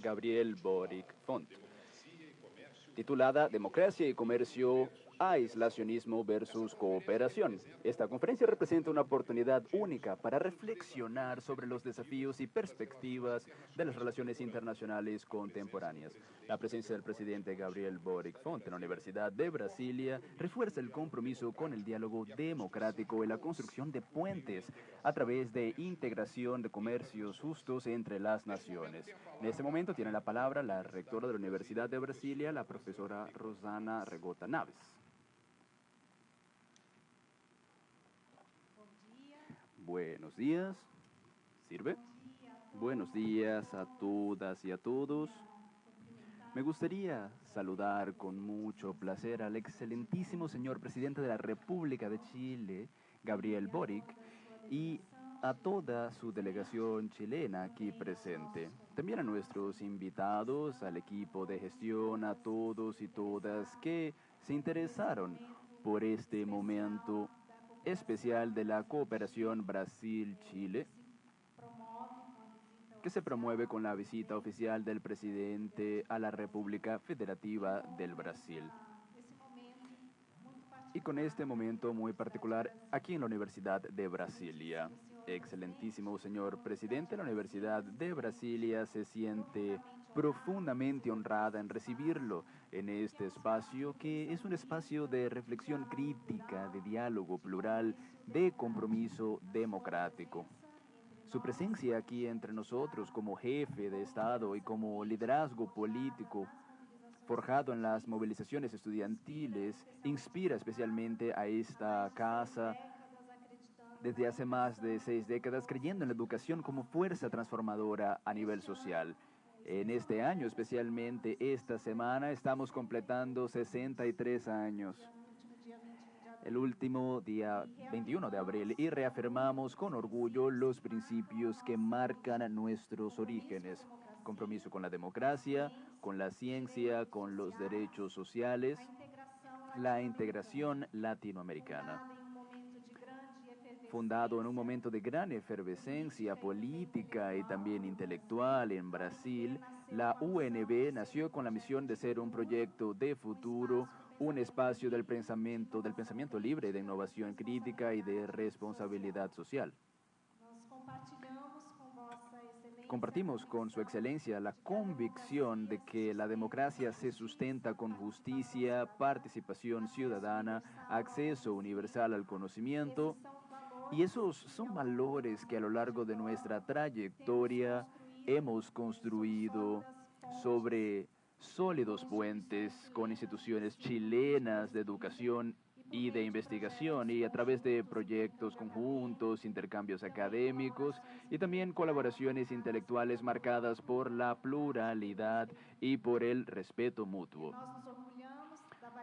Gabriel Boric Font, titulada Democracia y Comercio, Aislacionismo versus Cooperación. Esta conferencia representa una oportunidad única para reflexionar sobre los desafíos y perspectivas de las relaciones internacionales contemporáneas. La presencia del presidente Gabriel Boric Font en la Universidad de Brasilia refuerza el compromiso con el diálogo democrático y la construcción de puentes a través de integración de comercios justos entre las naciones. En este momento tiene la palabra la rectora de la Universidad de Brasilia, la profesora Rosana Regota Naves. Buenos días. ¿Sirve? Buenos días a todas y a todos. Me gustaría saludar con mucho placer al excelentísimo señor presidente de la República de Chile, Gabriel Boric, y a toda su delegación chilena aquí presente. También a nuestros invitados, al equipo de gestión, a todos y todas que se interesaron por este momento especial de la cooperación Brasil-Chile, que se promueve con la visita oficial del presidente a la República Federativa del Brasil. Y con este momento muy particular aquí en la Universidad de Brasilia. Excelentísimo señor presidente, la Universidad de Brasilia se siente profundamente honrada en recibirlo en este espacio, que es un espacio de reflexión crítica, de diálogo plural, de compromiso democrático. Su presencia aquí entre nosotros como jefe de Estado y como liderazgo político forjado en las movilizaciones estudiantiles inspira especialmente a esta casa desde hace más de 6 décadas, creyendo en la educación como fuerza transformadora a nivel social. En este año, especialmente esta semana, estamos completando 63 años. El último día 21 de abril y reafirmamos con orgullo los principios que marcan nuestros orígenes. Compromiso con la democracia, con la ciencia, con los derechos sociales, la integración latinoamericana. Fundado en un momento de gran efervescencia política y también intelectual en Brasil, la UNB nació con la misión de ser un proyecto de futuro, un espacio del pensamiento libre, de innovación crítica y de responsabilidad social. Compartimos con su excelencia la convicción de que la democracia se sustenta con justicia, participación ciudadana, acceso universal al conocimiento, y esos son valores que a lo largo de nuestra trayectoria hemos construido sobre sólidos puentes con instituciones chilenas de educación y de investigación, y a través de proyectos conjuntos, intercambios académicos y también colaboraciones intelectuales marcadas por la pluralidad y por el respeto mutuo.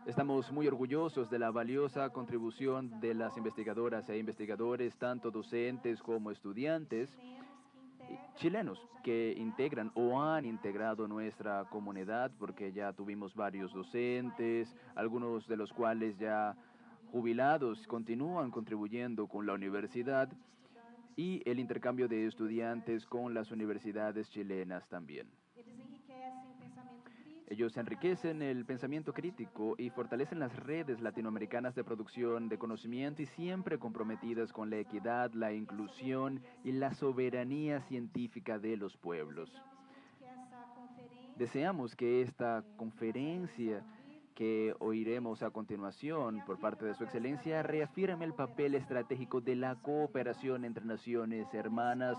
Estamos muy orgullosos de la valiosa contribución de las investigadoras e investigadores, tanto docentes como estudiantes, chilenos que integran o han integrado nuestra comunidad, porque ya tuvimos varios docentes, algunos de los cuales ya jubilados continúan contribuyendo con la universidad, y el intercambio de estudiantes con las universidades chilenas también. Ellos enriquecen el pensamiento crítico y fortalecen las redes latinoamericanas de producción de conocimiento y siempre comprometidas con la equidad, la inclusión y la soberanía científica de los pueblos. Deseamos que esta conferencia que oiremos a continuación por parte de su excelencia reafirme el papel estratégico de la cooperación entre naciones hermanas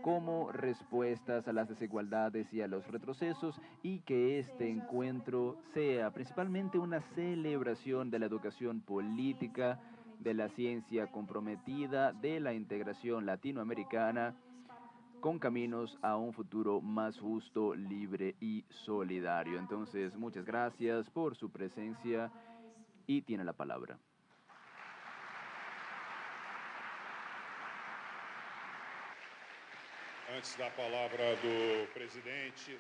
como respuestas a las desigualdades y a los retrocesos, y que este encuentro sea principalmente una celebración de la educación política, de la ciencia comprometida, de la integración latinoamericana, con caminos a un futuro más justo, libre y solidario. Entonces, muchas gracias por su presencia y tiene la palabra. Antes da palavra do presidente,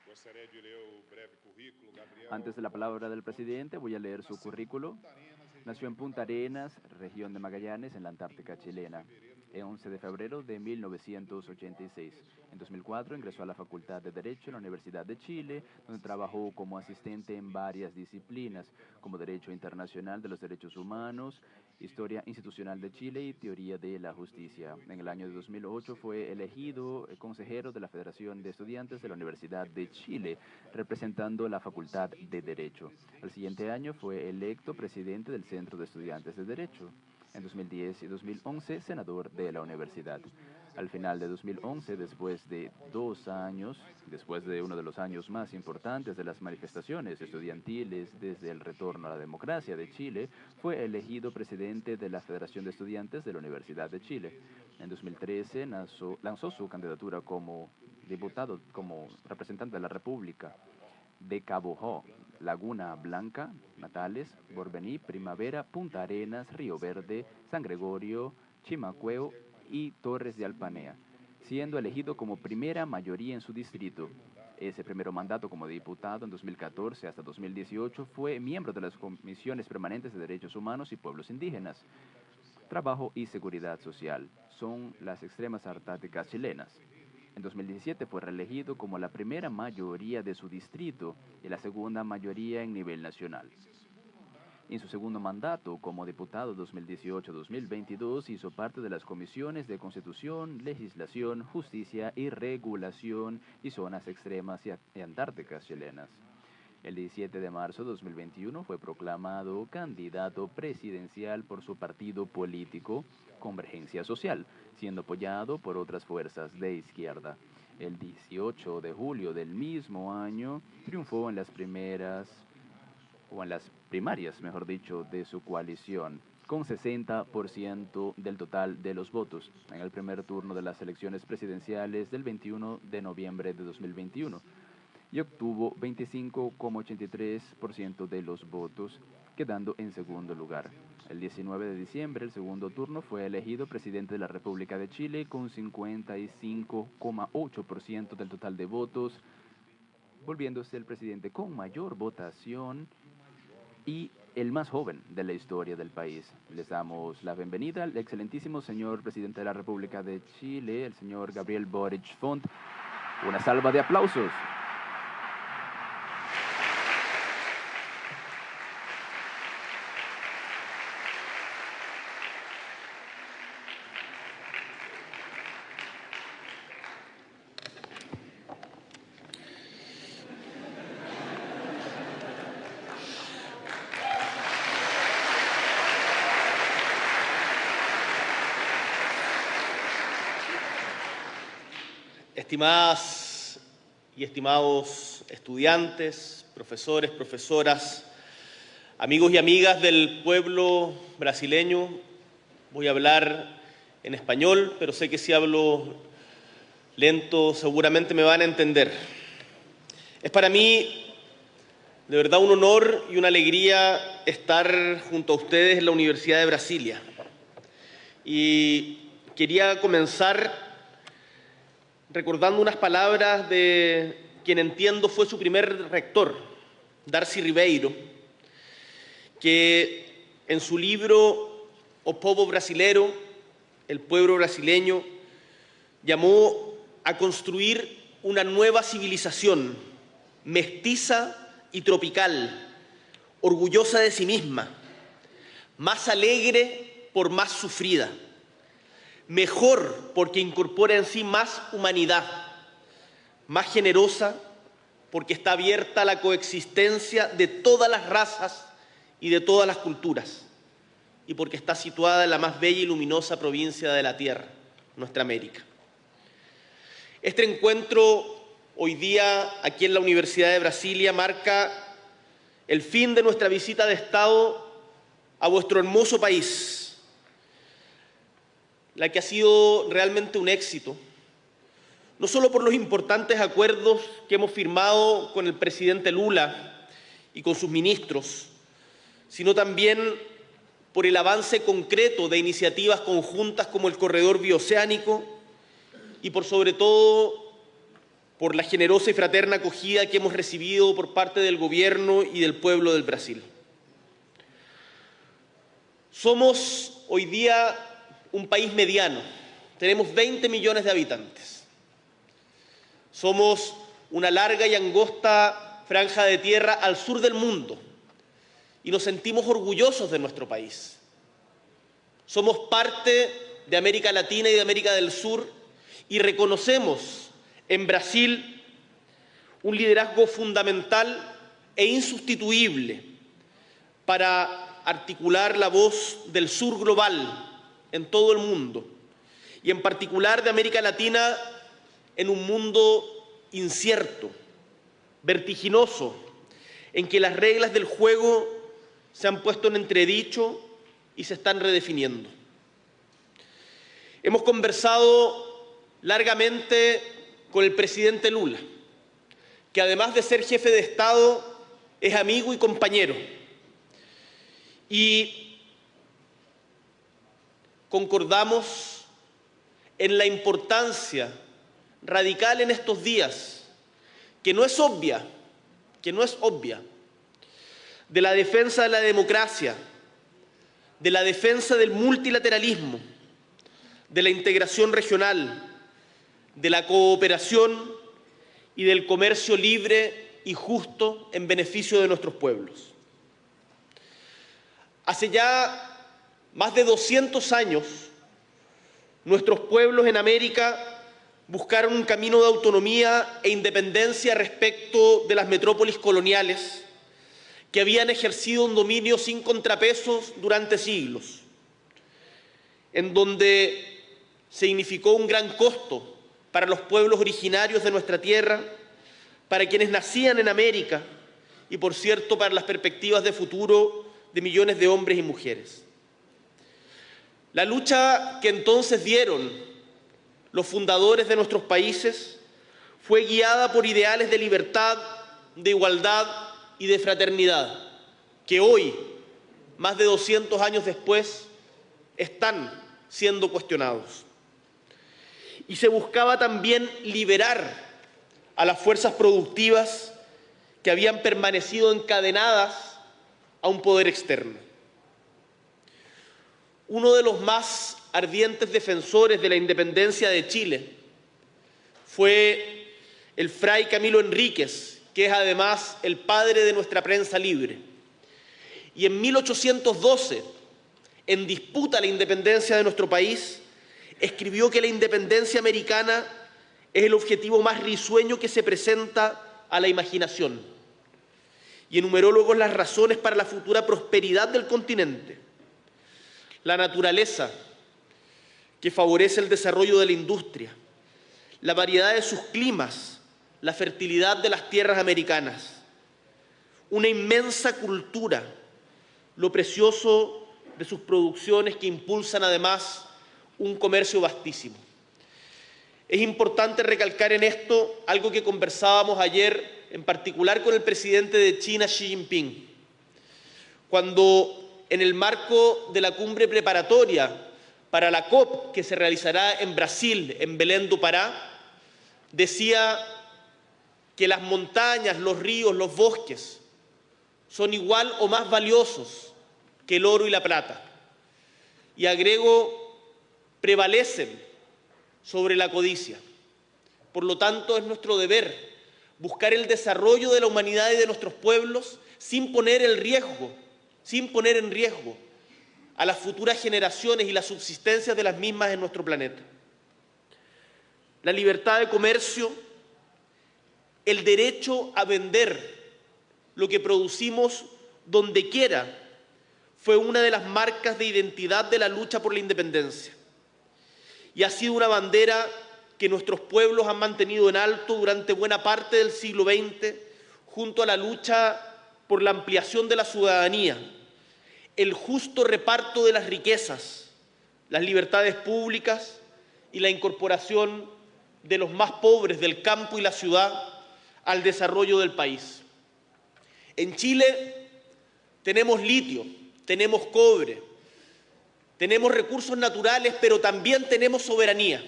gostaria de ler o breve currículo. Antes de la palabra del presidente, voy a leer su currículo. Nació en Punta Arenas, región de Magallanes, en la Antártica chilena. el 11 de febrero de 1986. En 2004 ingresó a la Facultad de Derecho en la Universidad de Chile, donde trabajó como asistente en varias disciplinas, como Derecho Internacional de los Derechos Humanos, Historia Institucional de Chile y Teoría de la Justicia. En el año de 2008 fue elegido consejero de la Federación de Estudiantes de la Universidad de Chile, representando la Facultad de Derecho. Al siguiente año fue electo presidente del Centro de Estudiantes de Derecho. En 2010 y 2011, senador de la universidad. Al final de 2011, después de 2 años, después de uno de los años más importantes de las manifestaciones estudiantiles desde el retorno a la democracia de Chile, fue elegido presidente de la Federación de Estudiantes de la Universidad de Chile. En 2013 lanzó su candidatura como diputado, como representante de la República de Cabojó, Laguna Blanca, Natales, Borbení, Primavera, Punta Arenas, Río Verde, San Gregorio, Chimacueo y Torres de Alpanea, siendo elegido como primera mayoría en su distrito. Ese primer mandato como diputado en 2014 hasta 2018 fue miembro de las comisiones permanentes de Derechos Humanos y Pueblos Indígenas, Trabajo y Seguridad Social. Son las extremas artáticas chilenas. En 2017 fue reelegido como la primera mayoría de su distrito y la segunda mayoría en nivel nacional. En su segundo mandato como diputado 2018-2022 hizo parte de las comisiones de Constitución, Legislación, Justicia y Regulación y Zonas Extremas y Antárticas chilenas. El 17 de marzo de 2021 fue proclamado candidato presidencial por su partido político Convergencia Social, siendo apoyado por otras fuerzas de izquierda. El 18 de julio del mismo año triunfó en las primarias, mejor dicho, de su coalición, con 60% del total de los votos en el primer turno de las elecciones presidenciales del 21 de noviembre de 2021. Y obtuvo 25,83% de los votos, quedando en segundo lugar. El 19 de diciembre, el segundo turno, fue elegido presidente de la República de Chile con 55,8% del total de votos, volviéndose el presidente con mayor votación y el más joven de la historia del país. Les damos la bienvenida al excelentísimo señor presidente de la República de Chile, el señor Gabriel Boric Font. Una salva de aplausos. Estimadas y estimados estudiantes, profesores, profesoras, amigos y amigas del pueblo brasileño, voy a hablar en español, pero sé que si hablo lento seguramente me van a entender. Es para mí de verdad un honor y una alegría estar junto a ustedes en la Universidad de Brasilia. Y quería comenzar recordando unas palabras de quien entiendo fue su primer rector, Darcy Ribeiro, que en su libro O Povo Brasileiro, el pueblo brasileño, llamó a construir una nueva civilización, mestiza y tropical, orgullosa de sí misma, más alegre por más sufrida, mejor porque incorpora en sí más humanidad, más generosa porque está abierta a la coexistencia de todas las razas y de todas las culturas, y porque está situada en la más bella y luminosa provincia de la Tierra, nuestra América. Este encuentro hoy día aquí en la Universidad de Brasilia marca el fin de nuestra visita de Estado a vuestro hermoso país, la que ha sido realmente un éxito, no solo por los importantes acuerdos que hemos firmado con el presidente Lula y con sus ministros, sino también por el avance concreto de iniciativas conjuntas como el Corredor Bioceánico y por sobre todo por la generosa y fraterna acogida que hemos recibido por parte del gobierno y del pueblo del Brasil. Somos hoy día un país mediano, tenemos 20 millones de habitantes. Somos una larga y angosta franja de tierra al sur del mundo y nos sentimos orgullosos de nuestro país. Somos parte de América Latina y de América del Sur y reconocemos en Brasil un liderazgo fundamental e insustituible para articular la voz del sur global en todo el mundo y en particular de América Latina en un mundo incierto, vertiginoso, en que las reglas del juego se han puesto en entredicho y se están redefiniendo. Hemos conversado largamente con el presidente Lula, que además de ser jefe de Estado, es amigo y compañero. Y concordamos en la importancia radical en estos días, que no es obvia, de la defensa de la democracia, de la defensa del multilateralismo, de la integración regional, de la cooperación y del comercio libre y justo en beneficio de nuestros pueblos. Hace ya más de 200 años, nuestros pueblos en América buscaron un camino de autonomía e independencia respecto de las metrópolis coloniales que habían ejercido un dominio sin contrapesos durante siglos, en donde significó un gran costo para los pueblos originarios de nuestra tierra, para quienes nacían en América y, por cierto, para las perspectivas de futuro de millones de hombres y mujeres. La lucha que entonces dieron los fundadores de nuestros países fue guiada por ideales de libertad, de igualdad y de fraternidad, que hoy, más de 200 años después, están siendo cuestionados. Y se buscaba también liberar a las fuerzas productivas que habían permanecido encadenadas a un poder externo. Uno de los más ardientes defensores de la independencia de Chile fue el fray Camilo Enríquez, que es además el padre de nuestra prensa libre. Y en 1812, en disputa a la independencia de nuestro país, escribió que la independencia americana es el objetivo más risueño que se presenta a la imaginación. Y enumeró luego las razones para la futura prosperidad del continente. La naturaleza, que favorece el desarrollo de la industria, la variedad de sus climas, la fertilidad de las tierras americanas, una inmensa cultura, lo precioso de sus producciones que impulsan además un comercio vastísimo. Es importante recalcar en esto algo que conversábamos ayer, en particular con el presidente de China, Xi Jinping, cuando en el marco de la cumbre preparatoria para la COP que se realizará en Brasil, en Belém do Pará, decía que las montañas, los ríos, los bosques son igual o más valiosos que el oro y la plata. Y agrego, prevalecen sobre la codicia. Por lo tanto, es nuestro deber buscar el desarrollo de la humanidad y de nuestros pueblos sin poner en riesgo a las futuras generaciones y la subsistencia de las mismas en nuestro planeta. La libertad de comercio, el derecho a vender lo que producimos donde quiera, fue una de las marcas de identidad de la lucha por la independencia. Y ha sido una bandera que nuestros pueblos han mantenido en alto durante buena parte del siglo XX, junto a la lucha por la ampliación de la ciudadanía, el justo reparto de las riquezas, las libertades públicas y la incorporación de los más pobres del campo y la ciudad al desarrollo del país. En Chile tenemos litio, tenemos cobre, tenemos recursos naturales, pero también tenemos soberanía.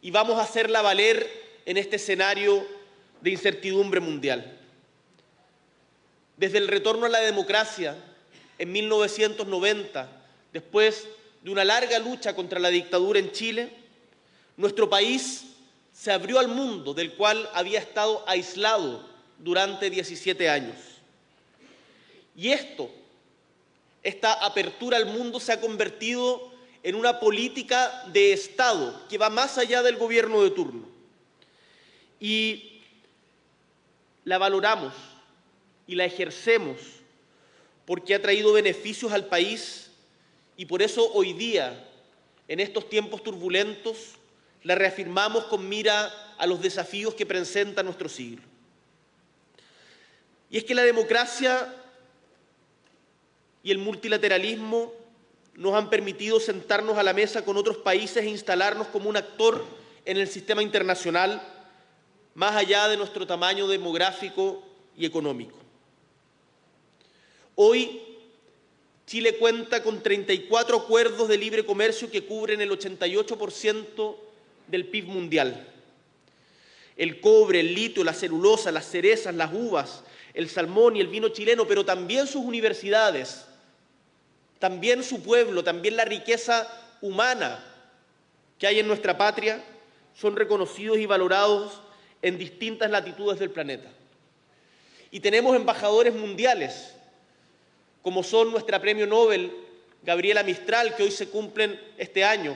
Y vamos a hacerla valer en este escenario de incertidumbre mundial. Desde el retorno a la democracia en 1990, después de una larga lucha contra la dictadura en Chile, nuestro país se abrió al mundo, del cual había estado aislado durante 17 años. Y esta apertura al mundo se ha convertido en una política de Estado que va más allá del gobierno de turno. Y la valoramos y la ejercemos porque ha traído beneficios al país y por eso hoy día, en estos tiempos turbulentos, la reafirmamos con mira a los desafíos que presenta nuestro siglo. Y es que la democracia y el multilateralismo nos han permitido sentarnos a la mesa con otros países e instalarnos como un actor en el sistema internacional, más allá de nuestro tamaño demográfico y económico. Hoy, Chile cuenta con 34 acuerdos de libre comercio que cubren el 88% del PIB mundial. El cobre, el litio, la celulosa, las cerezas, las uvas, el salmón y el vino chileno, pero también sus universidades, también su pueblo, también la riqueza humana que hay en nuestra patria, son reconocidos y valorados en distintas latitudes del planeta. Y tenemos embajadores mundiales, como son nuestra premio Nobel, Gabriela Mistral, que hoy se cumplen este año,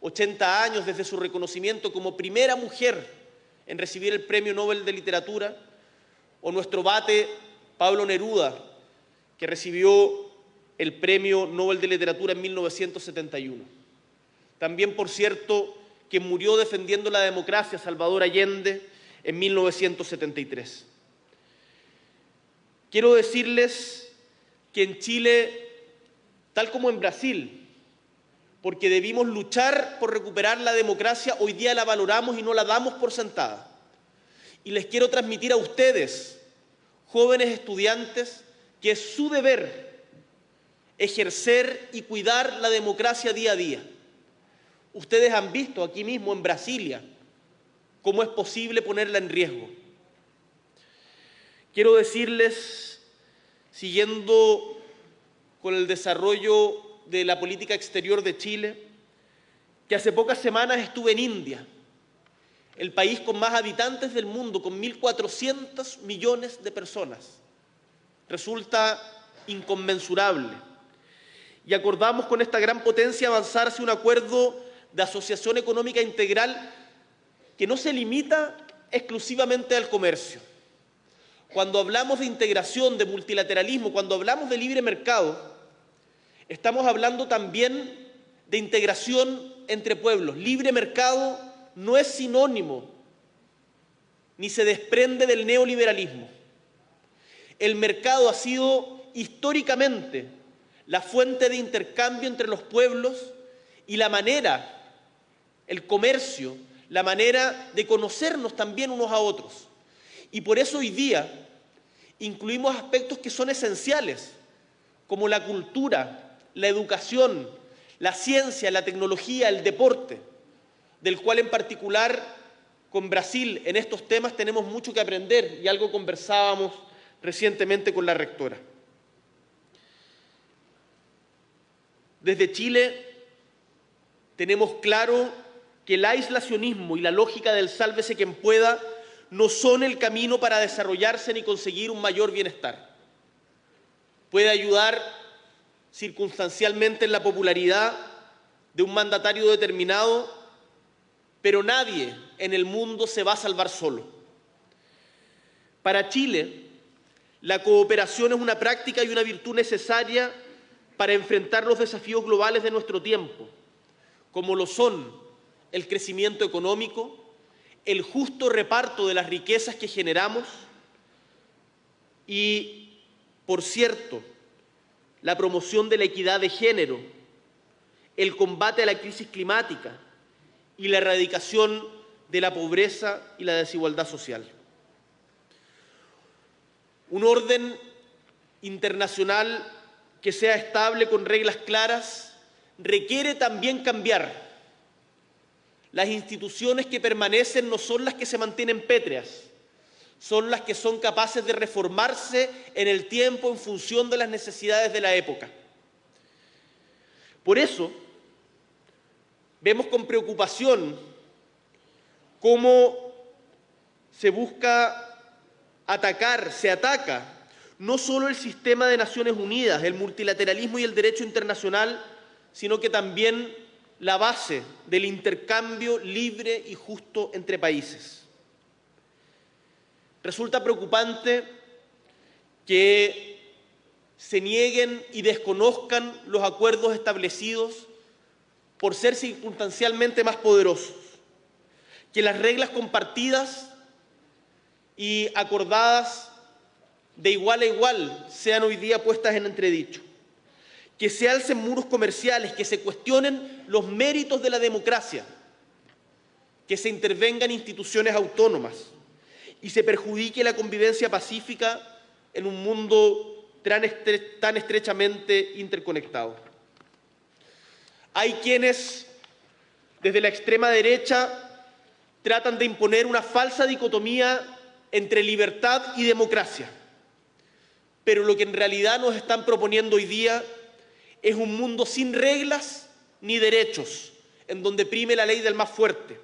80 años desde su reconocimiento como primera mujer en recibir el Premio Nobel de Literatura, o nuestro vate Pablo Neruda, que recibió el Premio Nobel de Literatura en 1971. También, por cierto, que murió defendiendo la democracia, Salvador Allende, en 1973. Quiero decirles que en Chile, tal como en Brasil, porque debimos luchar por recuperar la democracia, hoy día la valoramos y no la damos por sentada. Y les quiero transmitir a ustedes, jóvenes estudiantes, que es su deber ejercer y cuidar la democracia día a día. Ustedes han visto aquí mismo en Brasilia cómo es posible ponerla en riesgo. Quiero decirles, siguiendo con el desarrollo de la política exterior de Chile, que hace pocas semanas estuve en India, el país con más habitantes del mundo, con 1.400 millones de personas. Resulta inconmensurable. Y acordamos con esta gran potencia avanzar hacia un acuerdo de asociación económica integral que no se limita exclusivamente al comercio. Cuando hablamos de integración, de multilateralismo, cuando hablamos de libre mercado, estamos hablando también de integración entre pueblos. Libre mercado no es sinónimo ni se desprende del neoliberalismo. El mercado ha sido históricamente la fuente de intercambio entre los pueblos y la manera, el comercio, la manera de conocernos también unos a otros. Y por eso hoy día incluimos aspectos que son esenciales, como la cultura, la educación, la ciencia, la tecnología, el deporte, del cual en particular con Brasil en estos temas tenemos mucho que aprender y algo conversábamos recientemente con la rectora. Desde Chile tenemos claro que el aislacionismo y la lógica del sálvese quien pueda no son el camino para desarrollarse ni conseguir un mayor bienestar. Puede ayudar circunstancialmente en la popularidad de un mandatario determinado, pero nadie en el mundo se va a salvar solo. Para Chile, la cooperación es una práctica y una virtud necesaria para enfrentar los desafíos globales de nuestro tiempo, como lo son el crecimiento económico, el justo reparto de las riquezas que generamos y, por cierto, la promoción de la equidad de género, el combate a la crisis climática y la erradicación de la pobreza y la desigualdad social. Un orden internacional que sea estable con reglas claras requiere también cambiar. Las instituciones que permanecen no son las que se mantienen pétreas, son las que son capaces de reformarse en el tiempo en función de las necesidades de la época. Por eso, Vemos con preocupación cómo se busca atacar, se ataca no solo el sistema de Naciones Unidas, el multilateralismo y el derecho internacional, sino que también la base del intercambio libre y justo entre países. Resulta preocupante que se nieguen y desconozcan los acuerdos establecidos por ser circunstancialmente más poderosos, que las reglas compartidas y acordadas de igual a igual sean hoy día puestas en entredicho, que se alcen muros comerciales, que se cuestionen los méritos de la democracia, que se intervengan instituciones autónomas y se perjudique la convivencia pacífica en un mundo tan estrechamente interconectado. Hay quienes, desde la extrema derecha, tratan de imponer una falsa dicotomía entre libertad y democracia, pero lo que en realidad nos están proponiendo hoy día es un mundo sin reglas ni derechos, en donde prime la ley del más fuerte.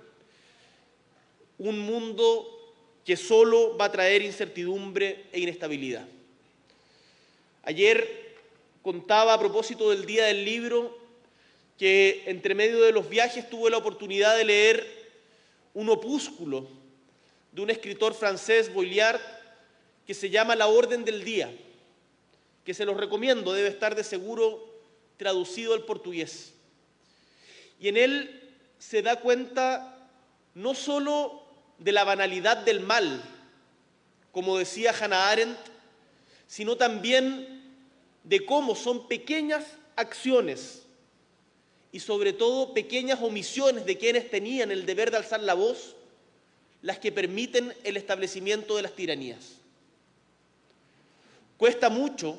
Un mundo que solo va a traer incertidumbre e inestabilidad. Ayer contaba a propósito del Día del Libro que entre medio de los viajes tuve la oportunidad de leer un opúsculo de un escritor francés, Boilliard, que se llama La Orden del Día, que se los recomiendo, debe estar de seguro traducido al portugués. Y en él se da cuenta no solo de la banalidad del mal, como decía Hannah Arendt, sino también de cómo son pequeñas acciones y sobre todo pequeñas omisiones de quienes tenían el deber de alzar la voz las que permiten el establecimiento de las tiranías. Cuesta mucho,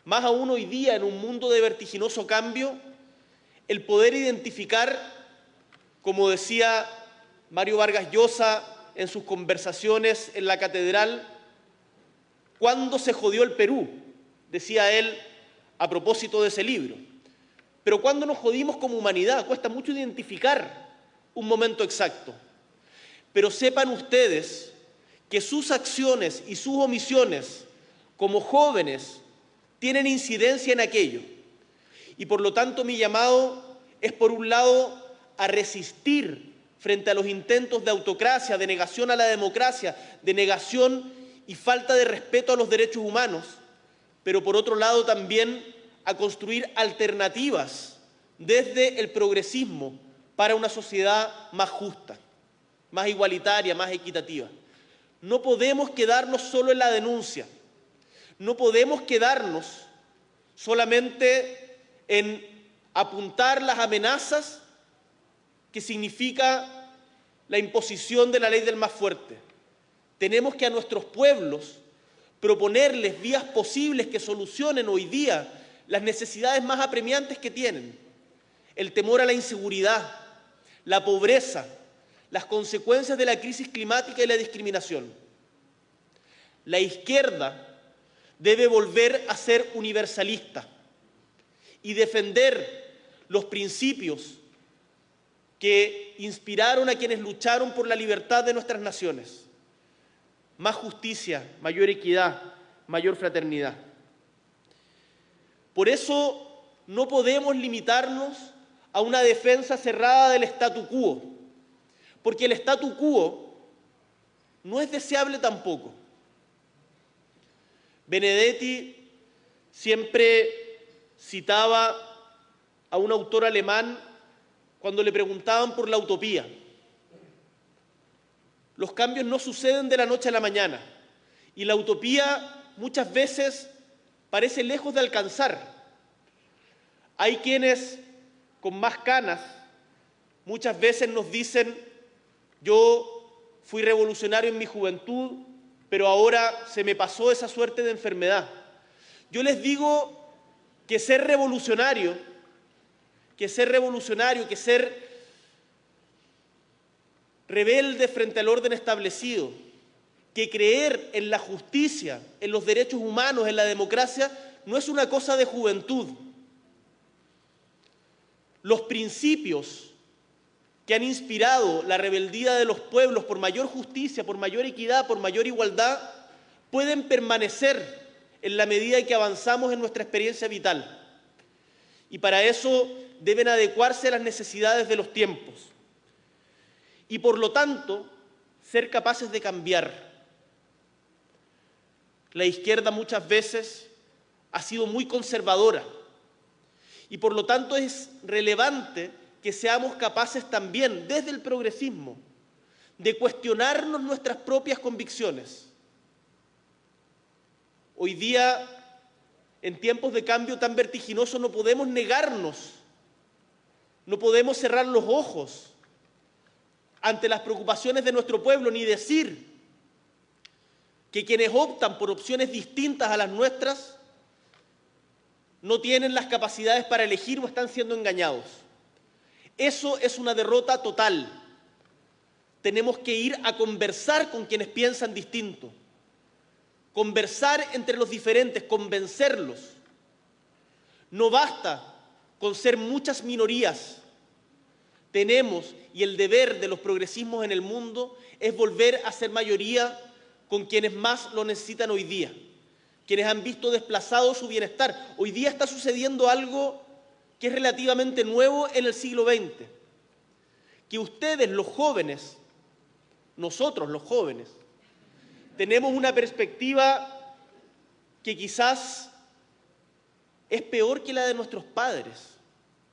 más aún hoy día en un mundo de vertiginoso cambio, el poder identificar, como decía Mario Vargas Llosa en sus conversaciones en la catedral, cuándo se jodió el Perú, decía él a propósito de ese libro. Pero cuándo nos jodimos como humanidad, cuesta mucho identificar un momento exacto. Pero sepan ustedes que sus acciones y sus omisiones como jóvenes tienen incidencia en aquello. Y por lo tanto mi llamado es, por un lado, a resistir frente a los intentos de autocracia, de negación a la democracia, de negación y falta de respeto a los derechos humanos, pero por otro lado también a construir alternativas desde el progresismo para una sociedad más justa, más igualitaria, más equitativa. No podemos quedarnos solo en la denuncia, no podemos quedarnos solamente en apuntar las amenazas que significa la imposición de la ley del más fuerte. Tenemos que a nuestros pueblos proponerles vías posibles que solucionen hoy día las necesidades más apremiantes que tienen: el temor a la inseguridad, la pobreza, las consecuencias de la crisis climática y la discriminación. La izquierda debe volver a ser universalista y defender los principios que inspiraron a quienes lucharon por la libertad de nuestras naciones: más justicia, mayor equidad, mayor fraternidad. Por eso no podemos limitarnos a una defensa cerrada del statu quo, porque el statu quo no es deseable tampoco. Benedetti siempre citaba a un autor alemán cuando le preguntaban por la utopía. Los cambios no suceden de la noche a la mañana y la utopía muchas veces parece lejos de alcanzar. Hay quienes con más canas muchas veces nos dicen: yo fui revolucionario en mi juventud, pero ahora se me pasó esa suerte de enfermedad. Yo les digo que ser revolucionario, que ser rebelde frente al orden establecido, que creer en la justicia, en los derechos humanos, en la democracia, no es una cosa de juventud. Los principios que han inspirado la rebeldía de los pueblos por mayor justicia, por mayor equidad, por mayor igualdad, pueden permanecer en la medida en que avanzamos en nuestra experiencia vital. Y para eso deben adecuarse a las necesidades de los tiempos. Y por lo tanto, ser capaces de cambiar. La izquierda muchas veces ha sido muy conservadora y por lo tanto es relevante que seamos capaces también, desde el progresismo, de cuestionarnos nuestras propias convicciones. Hoy día, en tiempos de cambio tan vertiginosos, no podemos negarnos, no podemos cerrar los ojos ante las preocupaciones de nuestro pueblo, ni decir que quienes optan por opciones distintas a las nuestras no tienen las capacidades para elegir o están siendo engañados. Eso es una derrota total. Tenemos que ir a conversar con quienes piensan distinto, conversar entre los diferentes, convencerlos. No basta con ser muchas minorías. Tenemos, y el deber de los progresismos en el mundo, es volver a ser mayoría con quienes más lo necesitan hoy día, quienes han visto desplazado su bienestar. Hoy día está sucediendo algo que es relativamente nuevo en el siglo XX, que ustedes, los jóvenes, nosotros los jóvenes, tenemos una perspectiva que quizás es peor que la de nuestros padres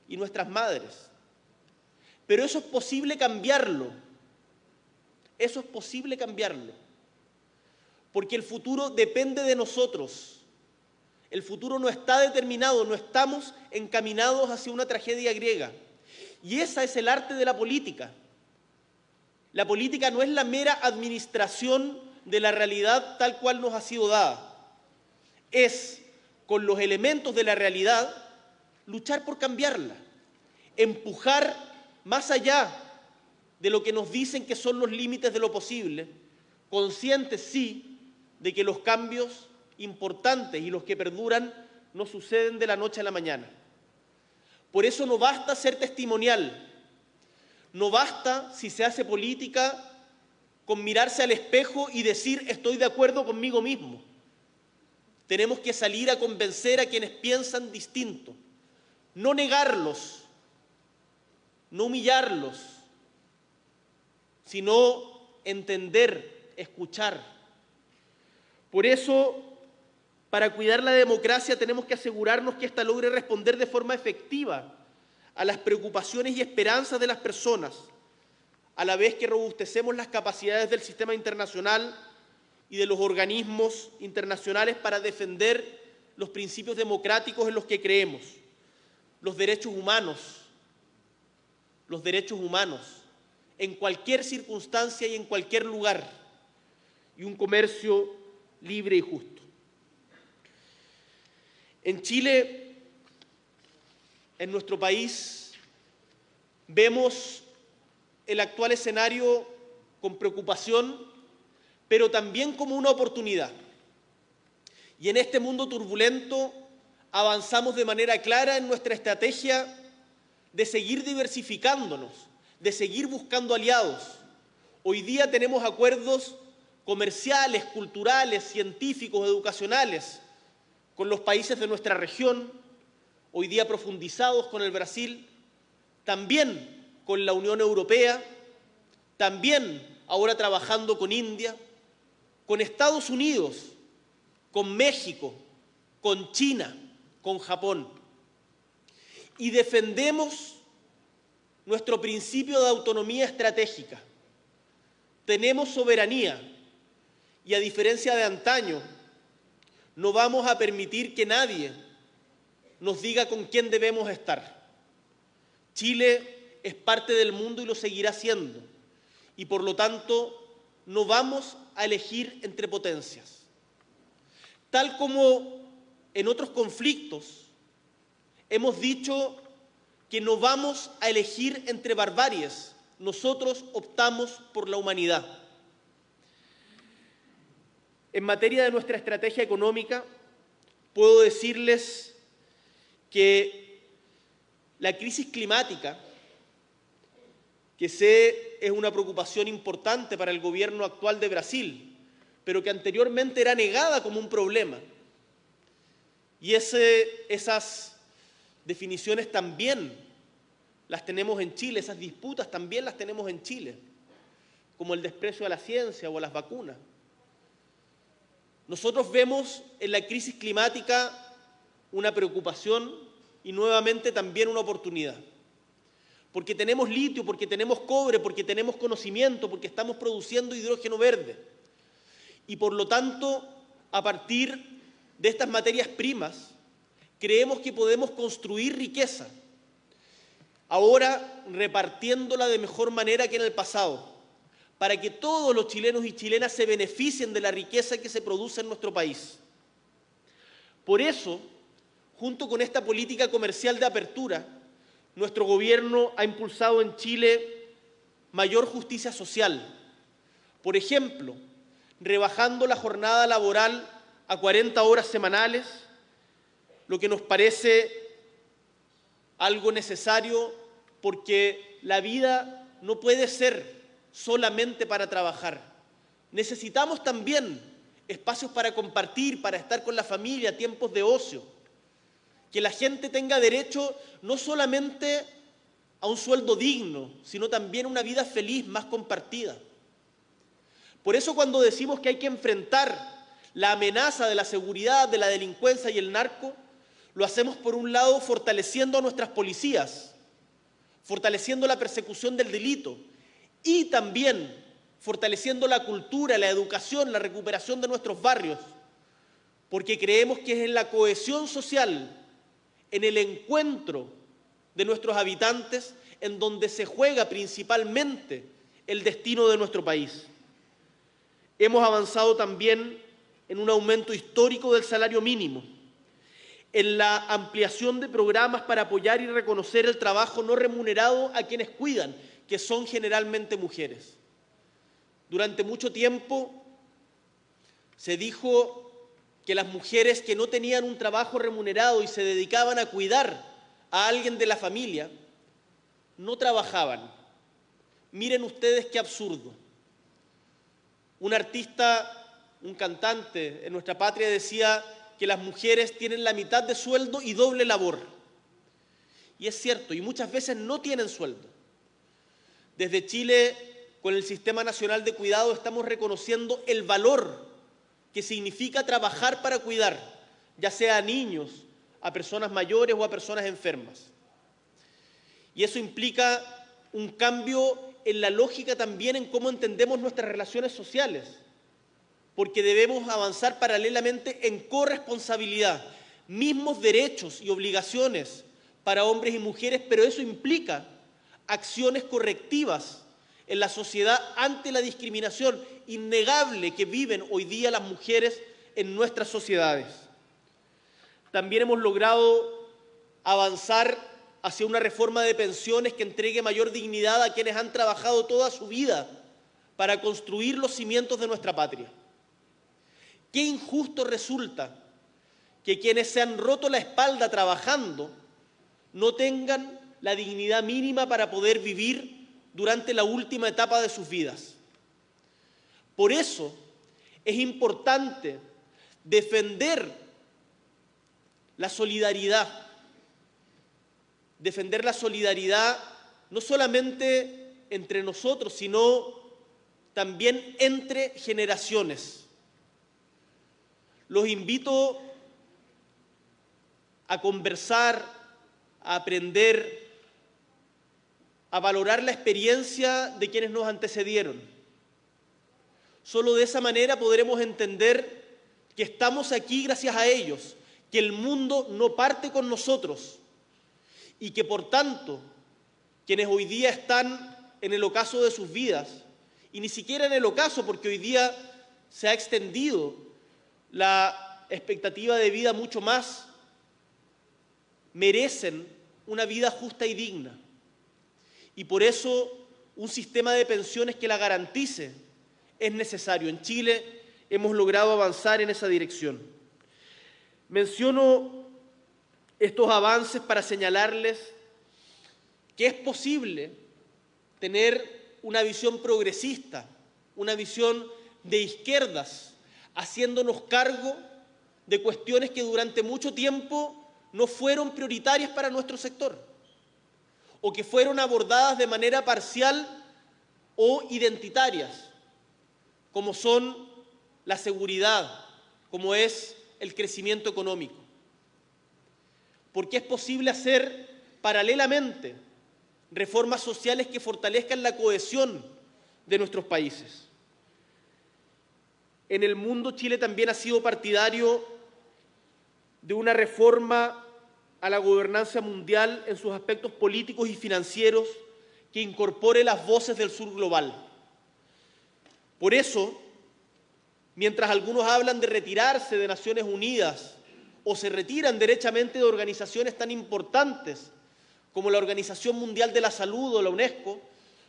y nuestras madres. Pero eso es posible cambiarlo. Eso es posible cambiarlo. Porque el futuro depende de nosotros. El futuro no está determinado, no estamos encaminados hacia una tragedia griega. Y esa es el arte de la política. La política no es la mera administración de la realidad tal cual nos ha sido dada. Es, con los elementos de la realidad, luchar por cambiarla, empujar más allá de lo que nos dicen que son los límites de lo posible, conscientes, sí, de que los cambios importantes y los que perduran no suceden de la noche a la mañana. Por eso no basta ser testimonial, no basta, si se hace política, con mirarse al espejo y decir estoy de acuerdo conmigo mismo. Tenemos que salir a convencer a quienes piensan distinto, no negarlos, no humillarlos, sino entender, escuchar. Por eso, para cuidar la democracia tenemos que asegurarnos que ésta logre responder de forma efectiva a las preocupaciones y esperanzas de las personas, a la vez que robustecemos las capacidades del sistema internacional y de los organismos internacionales para defender los principios democráticos en los que creemos, los derechos humanos, en cualquier circunstancia y en cualquier lugar, y un comercio libre y justo. En Chile, en nuestro país, vemos el actual escenario con preocupación, pero también como una oportunidad. Y en este mundo turbulento avanzamos de manera clara en nuestra estrategia de seguir diversificándonos, de seguir buscando aliados. Hoy día tenemos acuerdos comerciales, culturales, científicos, educacionales con los países de nuestra región, hoy día profundizados con el Brasil, también con la Unión Europea, también ahora trabajando con India, con Estados Unidos, con México, con China, con Japón. Y defendemos nuestro principio de autonomía estratégica. Tenemos soberanía y, a diferencia de antaño, no vamos a permitir que nadie nos diga con quién debemos estar. Chile es parte del mundo y lo seguirá siendo, y por lo tanto no vamos a elegir entre potencias. Tal como en otros conflictos hemos dicho que no vamos a elegir entre barbaries, nosotros optamos por la humanidad. En materia de nuestra estrategia económica, puedo decirles que la crisis climática que sé es una preocupación importante para el gobierno actual de Brasil, pero que anteriormente era negada como un problema. Y esas definiciones también las tenemos en Chile, esas disputas también las tenemos en Chile, como el desprecio a la ciencia o a las vacunas. Nosotros vemos en la crisis climática una preocupación y nuevamente también una oportunidad. Porque tenemos litio, porque tenemos cobre, porque tenemos conocimiento, porque estamos produciendo hidrógeno verde. Y por lo tanto, a partir de estas materias primas, creemos que podemos construir riqueza, ahora repartiéndola de mejor manera que en el pasado, para que todos los chilenos y chilenas se beneficien de la riqueza que se produce en nuestro país. Por eso, junto con esta política comercial de apertura, nuestro gobierno ha impulsado en Chile mayor justicia social. Por ejemplo, rebajando la jornada laboral a 40 horas semanales, lo que nos parece algo necesario porque la vida no puede ser solamente para trabajar. Necesitamos también espacios para compartir, para estar con la familia, tiempos de ocio. Que la gente tenga derecho no solamente a un sueldo digno, sino también a una vida feliz, más compartida. Por eso cuando decimos que hay que enfrentar la amenaza de la seguridad, de la delincuencia y el narco, lo hacemos por un lado fortaleciendo a nuestras policías, fortaleciendo la persecución del delito y también fortaleciendo la cultura, la educación, la recuperación de nuestros barrios, porque creemos que es en la cohesión social, en el encuentro de nuestros habitantes, en donde se juega principalmente el destino de nuestro país. Hemos avanzado también en un aumento histórico del salario mínimo, en la ampliación de programas para apoyar y reconocer el trabajo no remunerado a quienes cuidan, que son generalmente mujeres. Durante mucho tiempo se dijo que las mujeres que no tenían un trabajo remunerado y se dedicaban a cuidar a alguien de la familia, no trabajaban. Miren ustedes qué absurdo. Un artista, un cantante en nuestra patria decía que las mujeres tienen la mitad de sueldo y doble labor. Y es cierto, y muchas veces no tienen sueldo. Desde Chile, con el Sistema Nacional de Cuidado, estamos reconociendo el valor que significa trabajar para cuidar, ya sea a niños, a personas mayores o a personas enfermas. Y eso implica un cambio en la lógica también en cómo entendemos nuestras relaciones sociales, porque debemos avanzar paralelamente en corresponsabilidad, mismos derechos y obligaciones para hombres y mujeres, pero eso implica acciones correctivas en la sociedad ante la discriminación innegable que viven hoy día las mujeres en nuestras sociedades. También hemos logrado avanzar hacia una reforma de pensiones que entregue mayor dignidad a quienes han trabajado toda su vida para construir los cimientos de nuestra patria. Qué injusto resulta que quienes se han roto la espalda trabajando no tengan la dignidad mínima para poder vivir durante la última etapa de sus vidas. Por eso es importante defender la solidaridad no solamente entre nosotros, sino también entre generaciones. Los invito a conversar, a aprender, a valorar la experiencia de quienes nos antecedieron. Solo de esa manera podremos entender que estamos aquí gracias a ellos, que el mundo no parte con nosotros y que, por tanto, quienes hoy día están en el ocaso de sus vidas, y ni siquiera en el ocaso, porque hoy día se ha extendido la expectativa de vida mucho más, merecen una vida justa y digna. Y por eso un sistema de pensiones que la garantice es necesario. En Chile hemos logrado avanzar en esa dirección. Menciono estos avances para señalarles que es posible tener una visión progresista, una visión de izquierdas, haciéndonos cargo de cuestiones que durante mucho tiempo no fueron prioritarias para nuestro sector, o que fueron abordadas de manera parcial o identitarias, como son la seguridad, como es el crecimiento económico. Porque es posible hacer paralelamente reformas sociales que fortalezcan la cohesión de nuestros países. En el mundo, Chile también ha sido partidario de una reforma a la gobernanza mundial en sus aspectos políticos y financieros que incorpore las voces del sur global. Por eso, mientras algunos hablan de retirarse de Naciones Unidas o se retiran derechamente de organizaciones tan importantes como la Organización Mundial de la Salud o la UNESCO,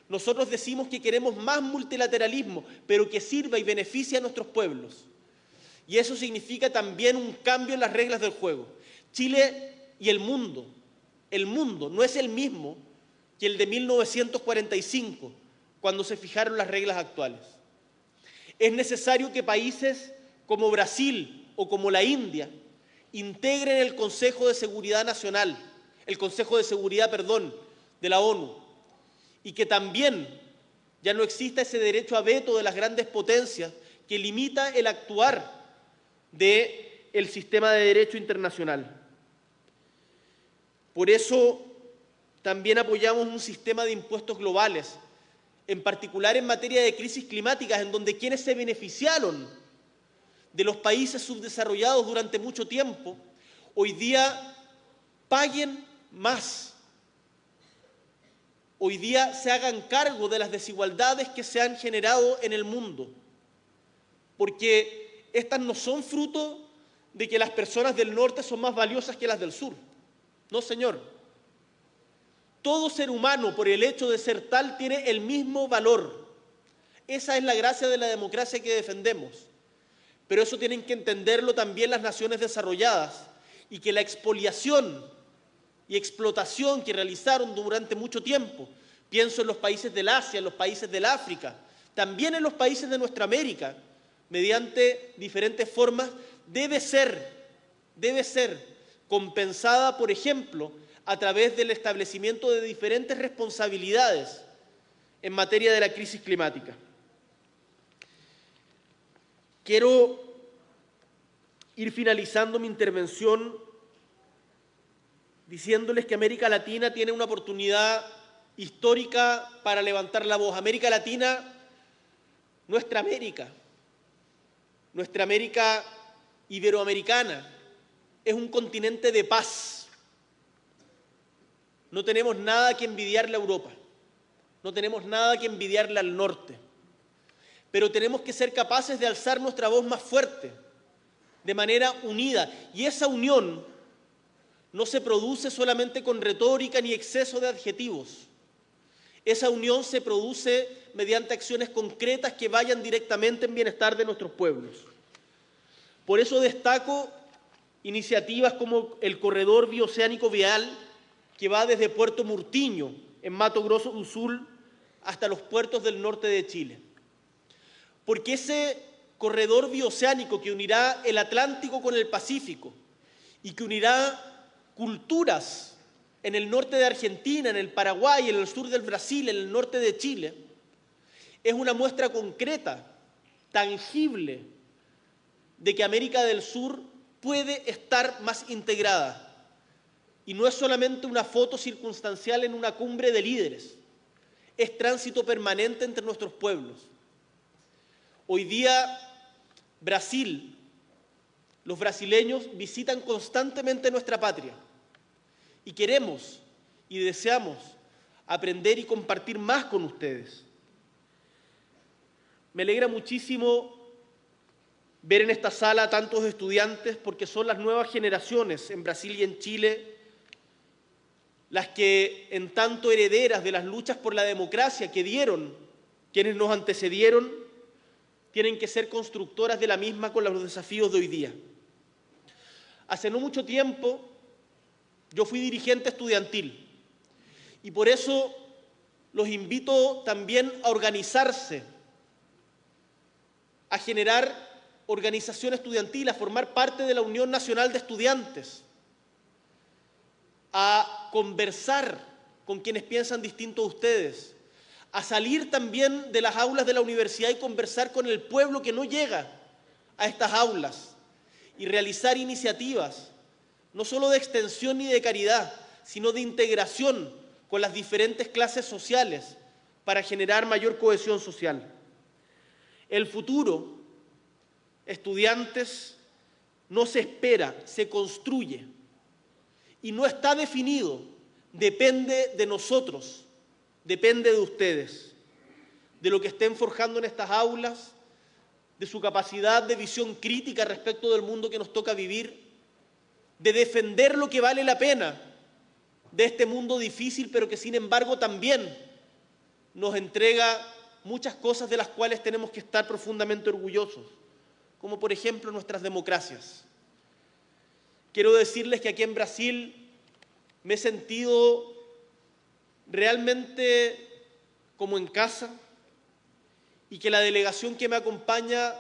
nosotros decimos que queremos más multilateralismo, pero que sirva y beneficie a nuestros pueblos. Y eso significa también un cambio en las reglas del juego. Chile y el mundo no es el mismo que el de 1945, cuando se fijaron las reglas actuales. Es necesario que países como Brasil o como la India integren el Consejo de Seguridad Nacional, el Consejo de Seguridad, de la ONU, y que también ya no exista ese derecho a veto de las grandes potencias que limita el actuar del sistema de derecho internacional. Por eso también apoyamos un sistema de impuestos globales, en particular en materia de crisis climáticas, en donde quienes se beneficiaron de los países subdesarrollados durante mucho tiempo, hoy día paguen más. Hoy día se hagan cargo de las desigualdades que se han generado en el mundo, porque estas no son fruto de que las personas del norte son más valiosas que las del sur. No, señor. Todo ser humano, por el hecho de ser tal, tiene el mismo valor. Esa es la gracia de la democracia que defendemos. Pero eso tienen que entenderlo también las naciones desarrolladas, y que la expoliación y explotación que realizaron durante mucho tiempo, pienso en los países del Asia, en los países del África, también en los países de nuestra América, mediante diferentes formas, debe ser compensada, por ejemplo, a través del establecimiento de diferentes responsabilidades en materia de la crisis climática. Quiero ir finalizando mi intervención diciéndoles que América Latina tiene una oportunidad histórica para levantar la voz. América Latina, nuestra América iberoamericana, es un continente de paz. No tenemos nada que envidiarle a Europa, no tenemos nada que envidiarle al norte, pero tenemos que ser capaces de alzar nuestra voz más fuerte, de manera unida, y esa unión no se produce solamente con retórica ni exceso de adjetivos. Esa unión se produce mediante acciones concretas que vayan directamente en bienestar de nuestros pueblos. Por eso destaco iniciativas como el Corredor Bioceánico Vial, que va desde Puerto Murtiño, en Mato Grosso do Sul, hasta los puertos del norte de Chile. Porque ese corredor bioceánico que unirá el Atlántico con el Pacífico y que unirá culturas en el norte de Argentina, en el Paraguay, en el sur del Brasil, en el norte de Chile, es una muestra concreta, tangible, de que América del Sur puede estar más integrada. Y no es solamente una foto circunstancial en una cumbre de líderes, es tránsito permanente entre nuestros pueblos. Hoy día, Brasil, los brasileños visitan constantemente nuestra patria y queremos y deseamos aprender y compartir más con ustedes. Me alegra muchísimo ver en esta sala a tantos estudiantes, porque son las nuevas generaciones en Brasil y en Chile las que, en tanto herederas de las luchas por la democracia que dieron quienes nos antecedieron, tienen que ser constructoras de la misma con los desafíos de hoy día. Hace no mucho tiempo yo fui dirigente estudiantil y por eso los invito también a organizarse, a generar organización estudiantil, a formar parte de la Unión Nacional de Estudiantes, a conversar con quienes piensan distinto a ustedes, a salir también de las aulas de la universidad y conversar con el pueblo que no llega a estas aulas y realizar iniciativas, no solo de extensión ni de caridad, sino de integración con las diferentes clases sociales para generar mayor cohesión social. El futuro, estudiantes, no se espera, se construye y no está definido, depende de nosotros, depende de ustedes, de lo que estén forjando en estas aulas, de su capacidad de visión crítica respecto del mundo que nos toca vivir, de defender lo que vale la pena de este mundo difícil, pero que sin embargo también nos entrega muchas cosas de las cuales tenemos que estar profundamente orgullosos, como por ejemplo nuestras democracias. Quiero decirles que aquí en Brasil me he sentido realmente como en casa y que la delegación que me acompaña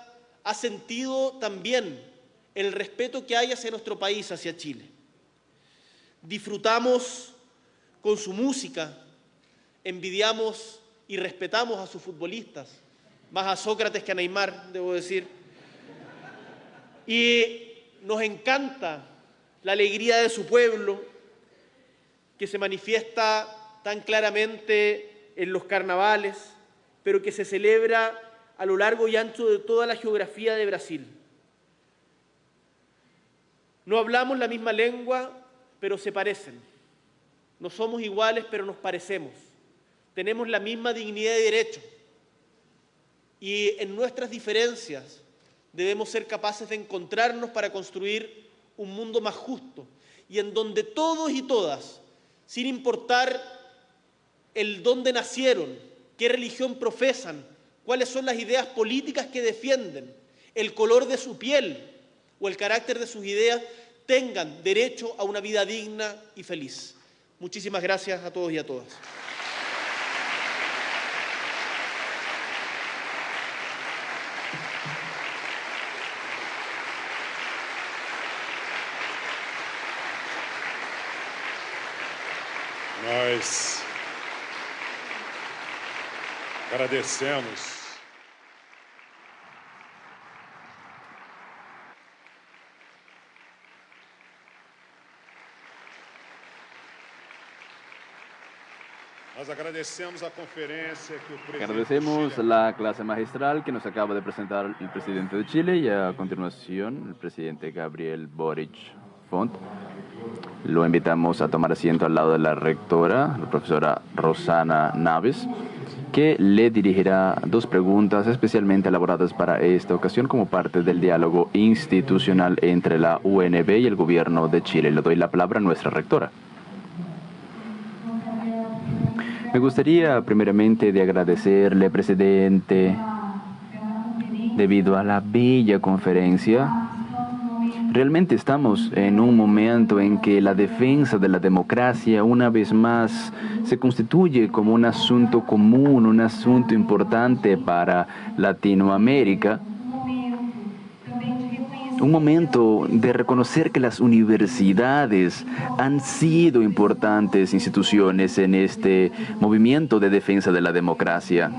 ha sentido también el respeto que hay hacia nuestro país, hacia Chile. Disfrutamos con su música, envidiamos y respetamos a sus futbolistas, más a Sócrates que a Neymar, debo decir. Y nos encanta la alegría de su pueblo, que se manifiesta tan claramente en los carnavales, pero que se celebra a lo largo y ancho de toda la geografía de Brasil. No hablamos la misma lengua, pero se parecen. No somos iguales, pero nos parecemos. Tenemos la misma dignidad y derecho. Y en nuestras diferencias debemos ser capaces de encontrarnos para construir un mundo más justo y en donde todos y todas, sin importar el dónde nacieron, qué religión profesan, cuáles son las ideas políticas que defienden, el color de su piel o el carácter de sus ideas, tengan derecho a una vida digna y feliz. Muchísimas gracias a todos y a todas. Nós agradecemos a conferencia que el Agradecemos la clase magistral que nos acaba de presentar el presidente de Chile y a continuación el presidente Gabriel Boric Font. Lo invitamos a tomar asiento al lado de la rectora, la profesora Rosana Naves, que le dirigirá dos preguntas especialmente elaboradas para esta ocasión como parte del diálogo institucional entre la UNB y el gobierno de Chile. Le doy la palabra a nuestra rectora. Me gustaría primeramente de agradecerle, presidente, debido a la bella conferencia. Realmente estamos en un momento en que la defensa de la democracia una vez más se constituye como un asunto común, un asunto importante para Latinoamérica. Un momento de reconocer que las universidades han sido importantes instituciones en este movimiento de defensa de la democracia,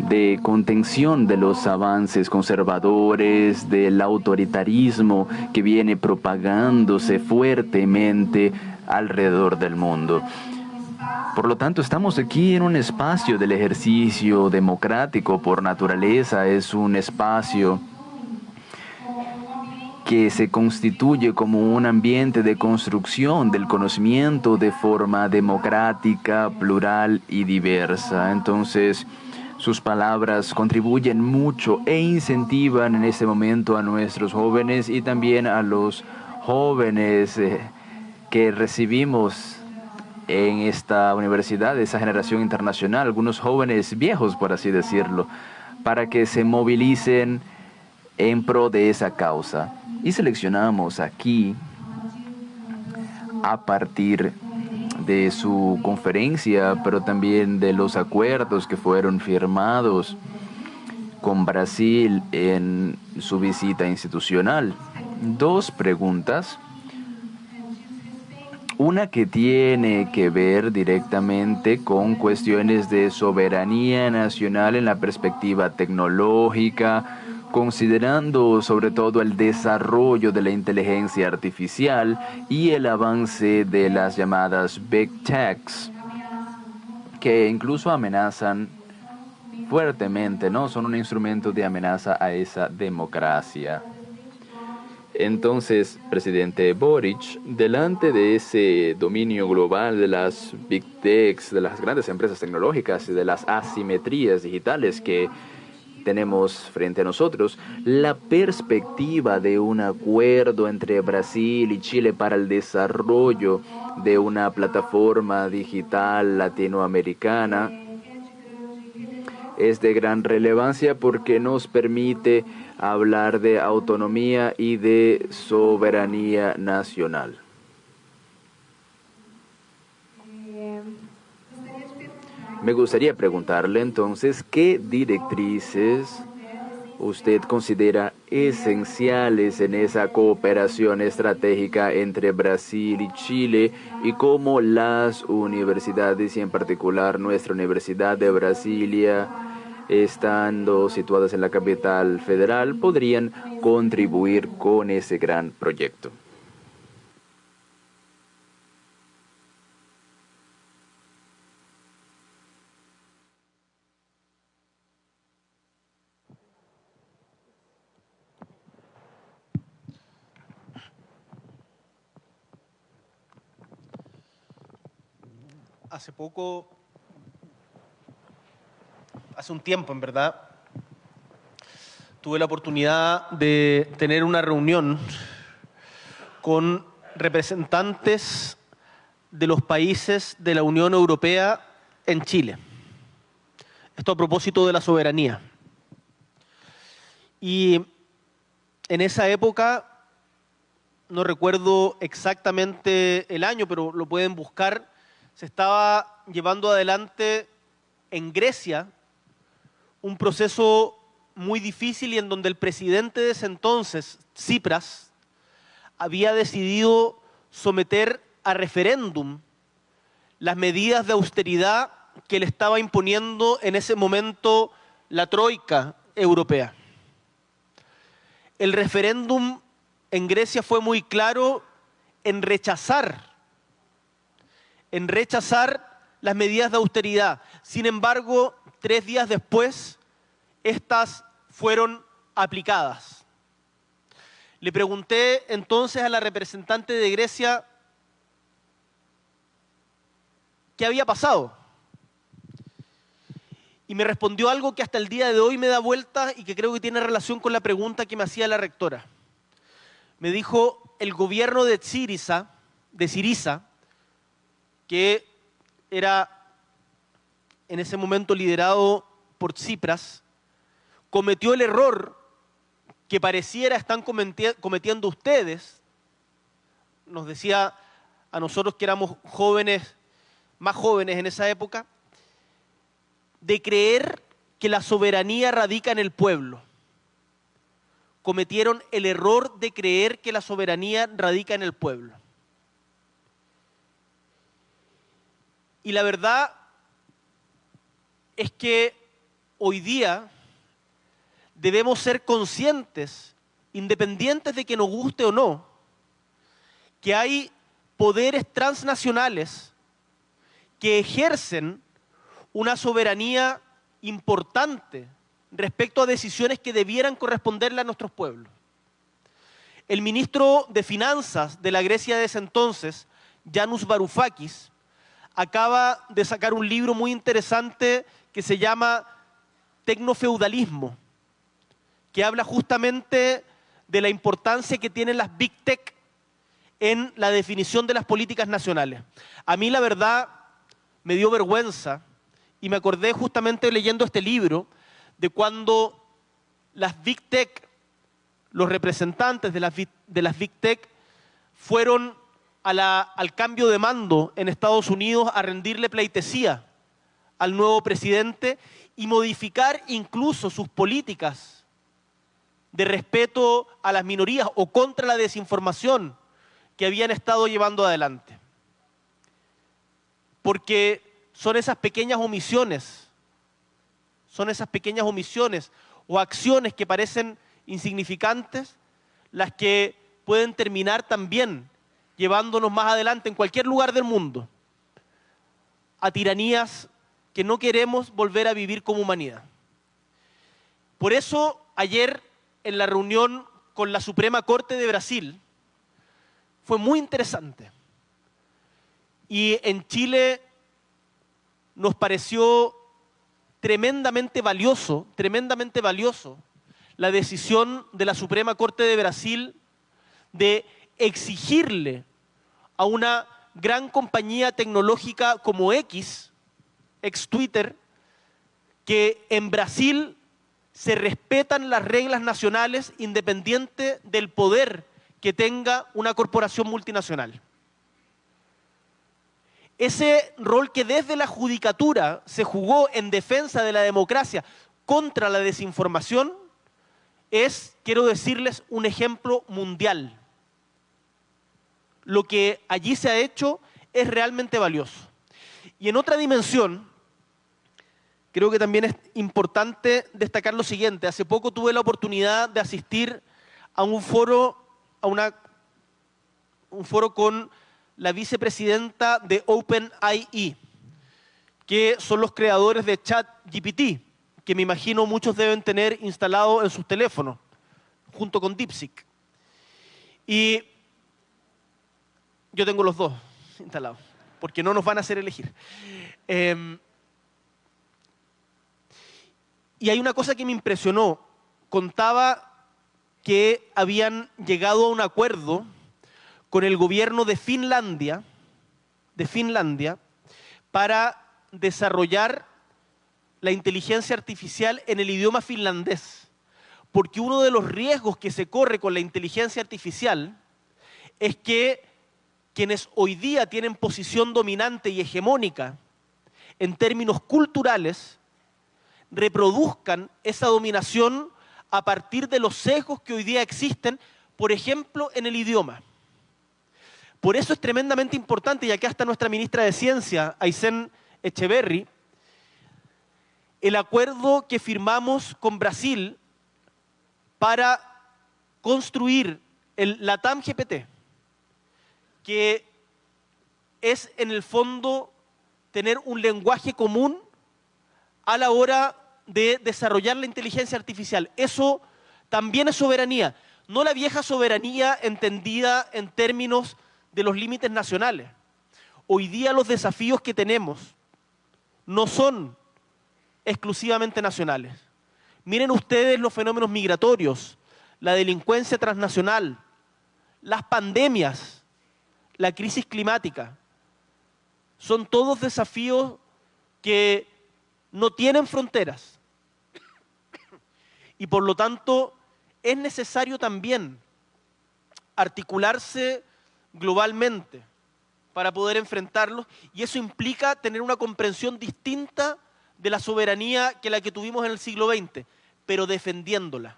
de contención de los avances conservadores, del autoritarismo que viene propagándose fuertemente alrededor del mundo. Por lo tanto, estamos aquí en un espacio del ejercicio democrático por naturaleza, es un espacio que se constituye como un ambiente de construcción del conocimiento de forma democrática, plural y diversa. Entonces, sus palabras contribuyen mucho e incentivan en este momento a nuestros jóvenes y también a los jóvenes que recibimos en esta universidad, esa generación internacional, algunos jóvenes viejos, por así decirlo, para que se movilicen en pro de esa causa. Y seleccionamos aquí, a partir de su conferencia, pero también de los acuerdos que fueron firmados con Brasil en su visita institucional. Dos preguntas. Una que tiene que ver directamente con cuestiones de soberanía nacional en la perspectiva tecnológica, considerando sobre todo el desarrollo de la inteligencia artificial y el avance de las llamadas Big Techs, que incluso amenazan fuertemente, ¿no? Son un instrumento de amenaza a esa democracia. Entonces, presidente Boric, delante de ese dominio global de las Big Techs, de las grandes empresas tecnológicas y de las asimetrías digitales que tenemos frente a nosotros, la perspectiva de un acuerdo entre Brasil y Chile para el desarrollo de una plataforma digital latinoamericana es de gran relevancia porque nos permite hablar de autonomía y de soberanía nacional. Me gustaría preguntarle entonces qué directrices usted considera esenciales en esa cooperación estratégica entre Brasil y Chile y cómo las universidades y en particular nuestra Universidad de Brasilia, estando situadas en la capital federal, podrían contribuir con ese gran proyecto. Hace un tiempo, en verdad, tuve la oportunidad de tener una reunión con representantes de los países de la Unión Europea en Chile. Esto a propósito de la soberanía. Y en esa época, no recuerdo exactamente el año, pero lo pueden buscar, se estaba llevando adelante en Grecia un proceso muy difícil y en donde el presidente de ese entonces, Tsipras, había decidido someter a referéndum las medidas de austeridad que le estaba imponiendo en ese momento la troika europea. El referéndum en Grecia fue muy claro en rechazar las medidas de austeridad. Sin embargo, 3 días después, estas fueron aplicadas. Le pregunté entonces a la representante de Grecia qué había pasado. Y me respondió algo que hasta el día de hoy me da vuelta y que creo que tiene relación con la pregunta que me hacía la rectora. Me dijo, el gobierno de Syriza, que era en ese momento liderado por Tsipras, cometió el error que pareciera están cometiendo ustedes, nos decía a nosotros que éramos jóvenes, más jóvenes en esa época, de creer que la soberanía radica en el pueblo. Cometieron el error de creer que la soberanía radica en el pueblo. Y la verdad es que hoy día debemos ser conscientes, independientes de que nos guste o no, que hay poderes transnacionales que ejercen una soberanía importante respecto a decisiones que debieran corresponderle a nuestros pueblos. El ministro de Finanzas de la Grecia de ese entonces, Yanis Varoufakis, acaba de sacar un libro muy interesante que se llama Tecnofeudalismo, que habla justamente de la importancia que tienen las Big Tech en la definición de las políticas nacionales. A mí la verdad me dio vergüenza y me acordé justamente leyendo este libro de cuando las Big Tech, los representantes de las Big Tech fueron al cambio de mando en Estados Unidos a rendirle pleitesía al nuevo presidente y modificar incluso sus políticas de respeto a las minorías o contra la desinformación que habían estado llevando adelante. Porque son esas pequeñas omisiones o acciones que parecen insignificantes las que pueden terminar también llevándonos más adelante en cualquier lugar del mundo a tiranías que no queremos volver a vivir como humanidad. Por eso, ayer en la reunión con la Suprema Corte de Brasil fue muy interesante. Y en Chile nos pareció tremendamente valioso la decisión de la Suprema Corte de Brasil de exigirle a una gran compañía tecnológica como ex Twitter, que en Brasil se respetan las reglas nacionales independiente del poder que tenga una corporación multinacional. Ese rol que desde la judicatura se jugó en defensa de la democracia contra la desinformación es, quiero decirles, un ejemplo mundial. Lo que allí se ha hecho es realmente valioso. Y en otra dimensión, creo que también es importante destacar lo siguiente. Hace poco tuve la oportunidad de asistir a un foro con la vicepresidenta de OpenAI, que son los creadores de ChatGPT, que me imagino muchos deben tener instalado en sus teléfonos, junto con DeepSeek. Y yo tengo los dos instalados, porque no nos van a hacer elegir. Y hay una cosa que me impresionó. Contaba que habían llegado a un acuerdo con el gobierno de Finlandia para desarrollar la inteligencia artificial en el idioma finlandés. Porque uno de los riesgos que se corre con la inteligencia artificial es que quienes hoy día tienen posición dominante y hegemónica en términos culturales reproduzcan esa dominación a partir de los sesgos que hoy día existen, por ejemplo, en el idioma. Por eso es tremendamente importante, y acá está nuestra ministra de Ciencia, Aysén Echeverry, el acuerdo que firmamos con Brasil para construir el LATAM GPT, que es en el fondo tener un lenguaje común a la hora de desarrollar la inteligencia artificial. Eso también es soberanía, no la vieja soberanía entendida en términos de los límites nacionales. Hoy día los desafíos que tenemos no son exclusivamente nacionales. Miren ustedes los fenómenos migratorios, la delincuencia transnacional, las pandemias, la crisis climática. Son todos desafíos que no tienen fronteras. Y por lo tanto es necesario también articularse globalmente para poder enfrentarlos, y eso implica tener una comprensión distinta de la soberanía que la que tuvimos en el siglo XX, pero defendiéndola.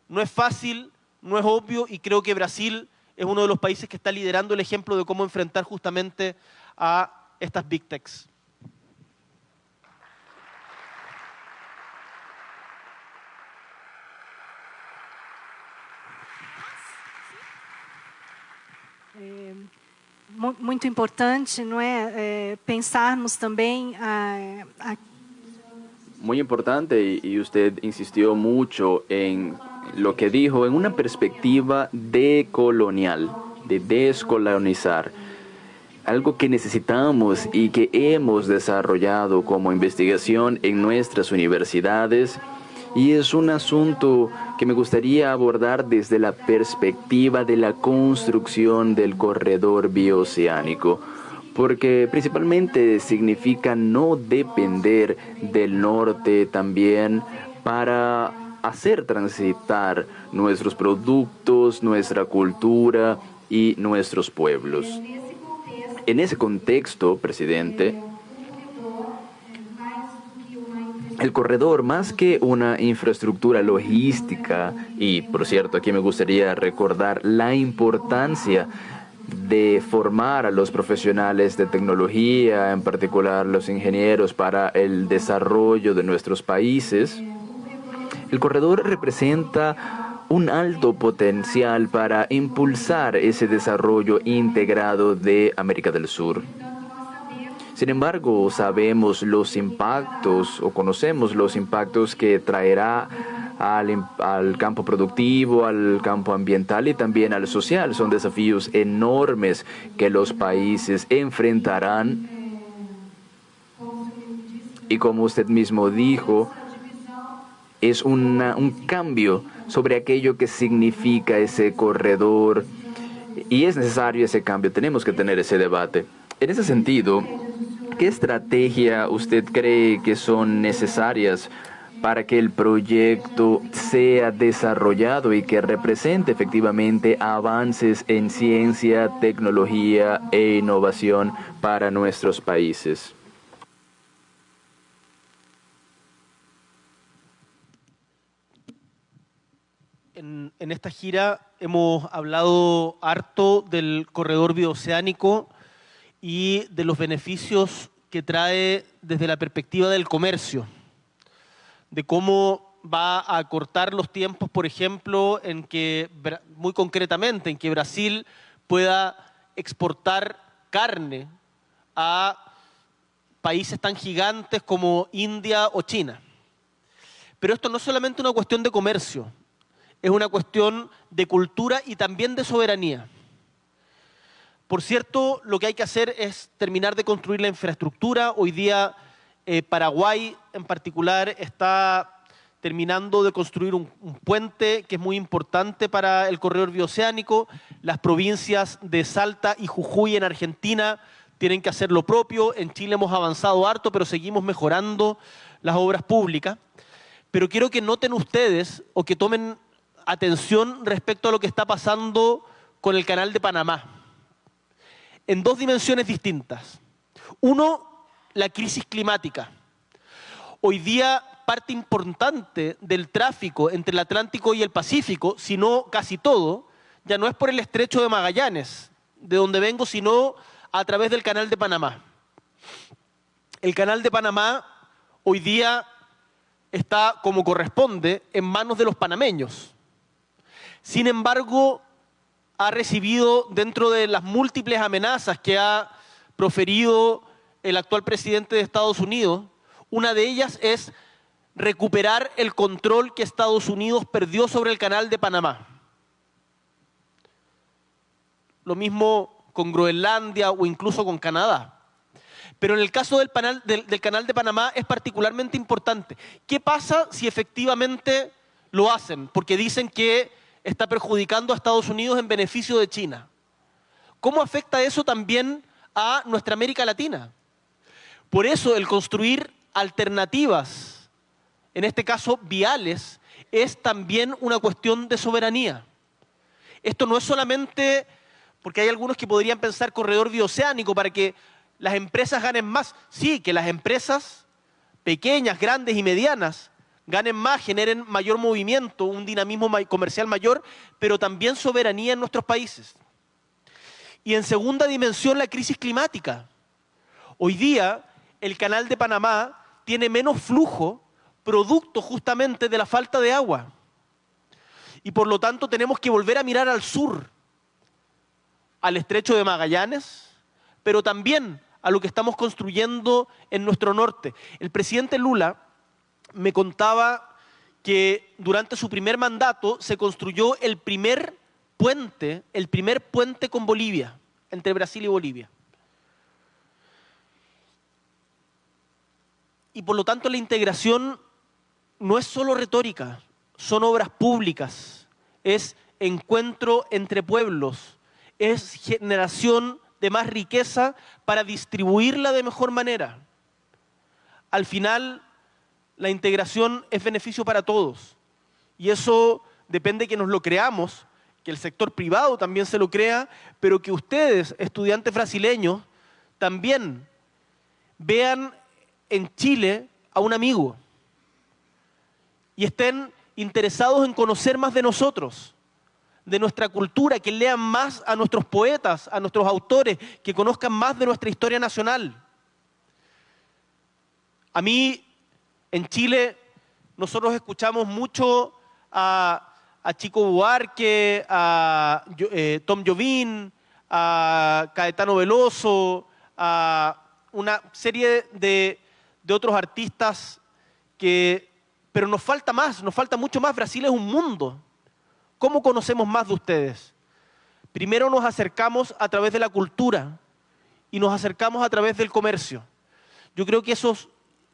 No es fácil, no es obvio, y creo que Brasil es uno de los países que está liderando el ejemplo de cómo enfrentar justamente a estas Big Techs. Muito importante, não é? Pensarmos também Muy importante, y usted insistió mucho en lo que dijo, en una perspectiva decolonial, de descolonizar, algo que necesitamos y que hemos desarrollado como investigación en nuestras universidades, y es un asunto que me gustaría abordar desde la perspectiva de la construcción del corredor bioceánico, porque principalmente significa no depender del norte también para hacer transitar nuestros productos, nuestra cultura y nuestros pueblos. En ese contexto, presidente, el corredor, más que una infraestructura logística, y por cierto, aquí me gustaría recordar la importancia de formar a los profesionales de tecnología, en particular los ingenieros, para el desarrollo de nuestros países. El corredor representa un alto potencial para impulsar ese desarrollo integrado de América del Sur. Sin embargo, sabemos los impactos o conocemos los impactos que traerá al campo productivo, al campo ambiental y también al social. Son desafíos enormes que los países enfrentarán. Y como usted mismo dijo, es un cambio sobre aquello que significa ese corredor. Y es necesario ese cambio, tenemos que tener ese debate. En ese sentido, ¿qué estrategia usted cree que son necesarias para que el proyecto sea desarrollado y que represente efectivamente avances en ciencia, tecnología e innovación para nuestros países? En esta gira hemos hablado harto del corredor bioceánico y de los beneficios que trae desde la perspectiva del comercio, de cómo va a acortar los tiempos, por ejemplo, en que, muy concretamente, en que Brasil pueda exportar carne a países tan gigantes como India o China. Pero esto no es solamente una cuestión de comercio, es una cuestión de cultura y también de soberanía. Por cierto, lo que hay que hacer es terminar de construir la infraestructura. Hoy día Paraguay en particular está terminando de construir un puente que es muy importante para el corredor bioceánico. Las provincias de Salta y Jujuy en Argentina tienen que hacer lo propio. En Chile hemos avanzado harto, pero seguimos mejorando las obras públicas. Pero quiero que noten ustedes o que tomen atención respecto a lo que está pasando con el Canal de Panamá, en dos dimensiones distintas. Uno, la crisis climática. Hoy día, parte importante del tráfico entre el Atlántico y el Pacífico, si no casi todo, ya no es por el estrecho de Magallanes, de donde vengo, sino a través del Canal de Panamá. El Canal de Panamá hoy día está, como corresponde, en manos de los panameños. Sin embargo, ha recibido, dentro de las múltiples amenazas que ha proferido el actual presidente de Estados Unidos, una de ellas es recuperar el control que Estados Unidos perdió sobre el Canal de Panamá. Lo mismo con Groenlandia o incluso con Canadá. Pero en el caso del Canal de Panamá es particularmente importante. ¿Qué pasa si efectivamente lo hacen? Porque dicen que está perjudicando a Estados Unidos en beneficio de China. ¿Cómo afecta eso también a nuestra América Latina? Por eso el construir alternativas, en este caso viales, es también una cuestión de soberanía. Esto no es solamente, porque hay algunos que podrían pensar corredor bioceánico para que las empresas ganen más. Sí, que las empresas pequeñas, grandes y medianas ganen más, generen mayor movimiento, un dinamismo comercial mayor, pero también soberanía en nuestros países. Y en segunda dimensión, la crisis climática. Hoy día, el Canal de Panamá tiene menos flujo, producto justamente de la falta de agua. Y por lo tanto tenemos que volver a mirar al sur, al estrecho de Magallanes, pero también a lo que estamos construyendo en nuestro norte. El presidente Lula me contaba que durante su primer mandato se construyó el primer puente con Bolivia, entre Brasil y Bolivia. Y por lo tanto la integración no es solo retórica, son obras públicas, es encuentro entre pueblos, es generación de más riqueza para distribuirla de mejor manera. Al final, la integración es beneficio para todos y eso depende que nos lo creamos, que que el sector privado también se lo crea, pero que ustedes, estudiantes brasileños, también vean en Chile a un amigo y estén interesados en conocer más de nosotros, de nuestra cultura, que lean más a nuestros poetas, a nuestros autores, que conozcan más de nuestra historia nacional. A mí, en Chile, nosotros escuchamos mucho a Chico Buarque, a Tom Jobim, a Caetano Veloso, a una serie de otros artistas pero nos falta más, nos falta mucho más. Brasil es un mundo. ¿Cómo conocemos más de ustedes? Primero nos acercamos a través de la cultura y nos acercamos a través del comercio. Yo creo que esos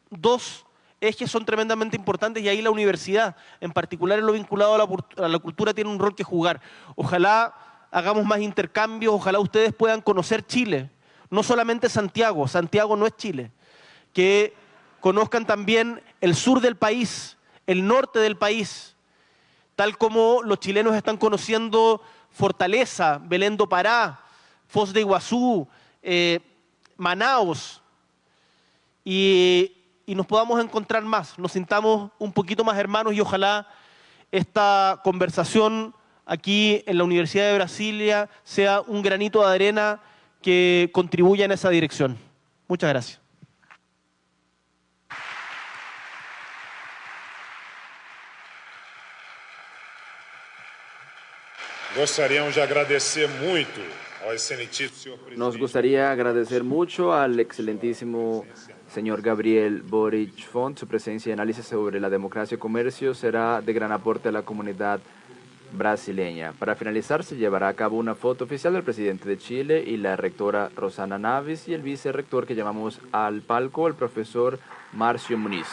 dos ejes son tremendamente importantes y ahí la universidad, en particular en lo vinculado a la cultura, tiene un rol que jugar. Ojalá hagamos más intercambios, ojalá ustedes puedan conocer Chile, no solamente Santiago, Santiago no es Chile, que conozcan también el sur del país, el norte del país, tal como los chilenos están conociendo Fortaleza, Belén do Pará, Foz de Iguazú, Manaos, y nos podamos encontrar más, nos sintamos un poquito más hermanos y ojalá esta conversación aquí en la Universidad de Brasilia sea un granito de arena que contribuya en esa dirección. Muchas gracias. Gostaríamos de agradecer muito ao excelentíssimo senhor presidente. Nos gustaría agradecer mucho al excelentísimo señor Gabriel Boric Font. Su presencia y análisis sobre la democracia y comercio será de gran aporte a la comunidad brasileña. Para finalizar, se llevará a cabo una foto oficial del presidente de Chile y la rectora Rosana Naves y el vicerrector que llamamos al palco, el profesor Marcio Muniz.